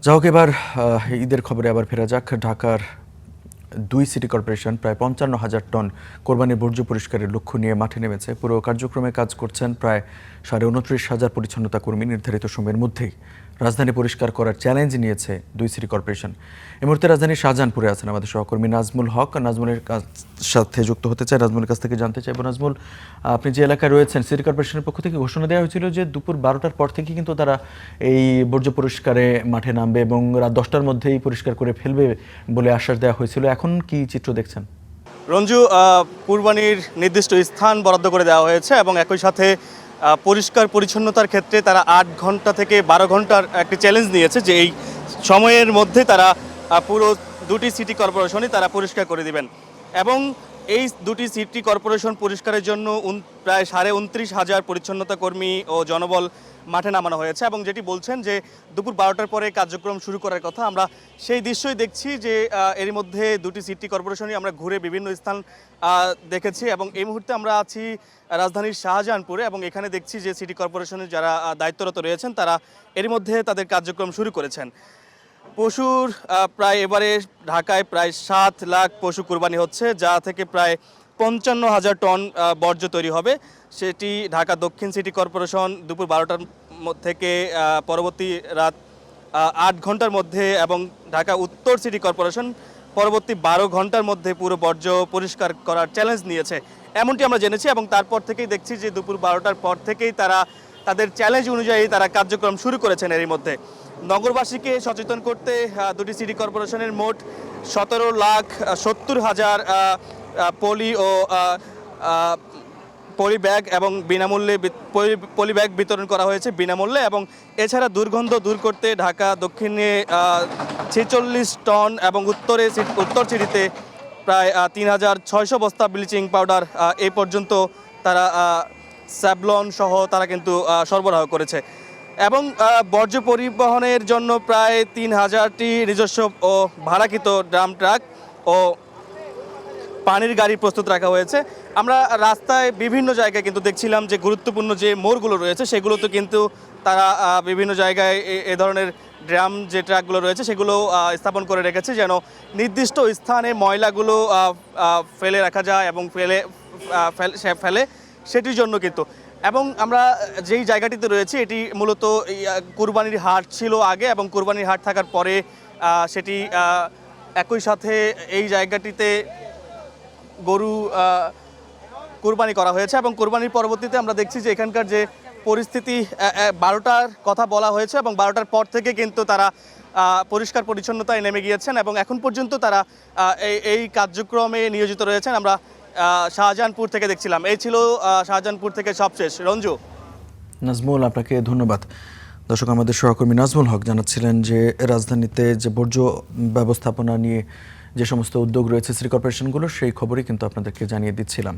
যাওক এবার ঈদের খবরে আবার ফেরা যাক। ঢাকার 2 সিটি কর্পোরেশন প্রায় ৫৫,০০০ টন কোরবানির বর্জ্য পরিষ্কারের লক্ষ্য নিয়ে মাঠে নেমেছে। পুরো কার্যক্রমে কাজ করছেন প্রায় ২৯,৫০০ পরিচ্ছন্নতা কর্মী নির্ধারিত সময়ের মধ্যেই। রাজধানী পরিষ্কার করার চ্যালেঞ্জ নিয়েছে 2 সিটি কর্পোরেশন। এই মুহূর্তে রাজধানীর শাহজাহানপুরে আছেন আমাদের সহকর্মী নাজমুল হক। নাজমুলের সাথে যুক্ত হতে চাই, নাজমুলের কাছ থেকে জানতে চাইব। নাজমুল, আপনি যে এলাকায় রয়েছেন, সিটি কর্পোরেশনের পক্ষ থেকে ঘোষণা দেওয়া হয়েছিল যে দুপুর 12টার পর থেকে কিন্তু তারা এই বর্জ্য পরিষ্কারে মাঠে নামবে এবং রাত 10টার মধ্যেই পরিষ্কার করে ফেলবে বলে আশ্বাস দেওয়া হয়েছিল। এখন কি চিত্র দেখছেন? রঞ্জু, কুরবানির নির্দিষ্ট স্থান বরাদ্দ করে দেওয়া হয়েছে এবং একই সাথে পরিষ্কার পরিচ্ছন্নতার ক্ষেত্রে তারা 8 ঘন্টা থেকে 12 ঘন্টার একটি চ্যালেঞ্জ নিয়েছে যে এই সময়ের মধ্যে তারা পুরো 2টি সিটি কর্পোরেশনই তারা পরিষ্কার করে দিবেন। এবং এই 2টি সিটি কর্পোরেশন পরিষ্কারের জন্য প্রায় 29,500 পরিচ্ছন্নতা কর্মী ও জনবল মাঠে নামানো হয়েছে। এবং যেটি বলছেন যে দুপুর 12টার পরে কার্যক্রম শুরু করার কথা, আমরা সেই দৃশ্যই দেখছি যে এর মধ্যে 2টি সিটি কর্পোরেশনই আমরা ঘুরে বিভিন্ন স্থান দেখেছি। এবং এই মুহূর্তে আমরা আছি রাজধানীর শাহজাহানপুরে এবং এখানে দেখছি যে সিটি কর্পোরেশনের যারা দায়িত্বরত রয়েছেন তারা এর মধ্যে তাদের কার্যক্রম শুরু করেছেন। পশুর প্রায় এবারে ঢাকায় প্রায় 7 লাখ পশু কুরবানি হচ্ছে, যা থেকে প্রায় 55,000 টন বর্জ্য তৈরি হবে। সেটি ঢাকা দক্ষিণ সিটি কর্পোরেশন দুপুর 12টার থেকে পরবর্তী রাত 8 ঘন্টার মধ্যে এবং ঢাকা উত্তর সিটি কর্পোরেশন পরবর্তী 12 ঘন্টার মধ্যে পুরো বর্জ্য পরিষ্কার করার চ্যালেঞ্জ নিয়েছে, এমনটি আমরা জেনেছি। এবং তারপর থেকেই দেখছি যে দুপুর 12টার পর থেকেই তারা তাদের চ্যালেঞ্জ অনুযায়ী তারা কার্যক্রম শুরু করেছেন। এরই মধ্যে নগরবাসীকে সচেতন করতে 2টি সিটি কর্পোরেশনের মোট 17,70,000 পলি ও পলি ব্যাগ এবং বিনামূল্যে পলি ব্যাগ বিতরণ করা হয়েছে বিনামূল্যে। এবং এছাড়া দুর্গন্ধ দূর করতে ঢাকা দক্ষিণে 46 টন এবং উত্তর সিটিতে প্রায় 3,600 বস্তা ব্লিচিং পাউডার এই পর্যন্ত তারা স্যাভলন সহ তারা কিন্তু সরবরাহ করেছে। এবং বর্জ্য পরিবহনের জন্য প্রায় 3,000টি নিজস্ব ও ভাড়াকৃত ড্রাম ট্রাক ও পানির গাড়ি প্রস্তুত রাখা হয়েছে। আমরা রাস্তায় বিভিন্ন জায়গায় কিন্তু দেখছিলাম যে গুরুত্বপূর্ণ যে মোড়গুলো রয়েছে সেগুলোতে কিন্তু তারা বিভিন্ন জায়গায় এ ধরনের ড্রাম যে ট্রাকগুলো রয়েছে সেগুলো স্থাপন করে রেখেছে, যেন নির্দিষ্ট স্থানে ময়লাগুলো ফেলে রাখা যায় এবং ফেলে সেটির জন্য কিন্তু। এবং আমরা যেই জায়গাটিতে রয়েছে এটি মূলত কুরবানির হাট ছিল আগে, এবং কুরবানির হাট থাকার পরে সেটি একই সাথে এই জায়গাটিতে গরু কুরবানি করা হয়েছে। এবং কুরবানির পরবর্তীতে আমরা দেখছি যে এখানকার যে পরিস্থিতি, 12টার কথা বলা হয়েছে এবং 12টার পর থেকে কিন্তু তারা পরিষ্কার পরিচ্ছন্নতায় নেমে গিয়েছেন এবং এখন পর্যন্ত তারা এই কার্যক্রমে নিয়োজিত রয়েছেন। আমরা শাহজাহানপুর থেকে দেখছিলাম। এই ছিল শাহজাহানপুর থেকে সবশেষ। রঞ্জু। নাজমুল, আপনাকে ধন্যবাদ। দর্শক, আমাদের সহকর্মী নাজমুল হক জানাচ্ছিলেন যে রাজধানীতে যে বর্জ্য ব্যবস্থাপনা নিয়ে যে সমস্ত উদ্যোগ রয়েছে সিটি কর্পোরেশনগুলো, সেই খবরই কিন্তু আপনাদেরকে জানিয়ে দিচ্ছিলাম।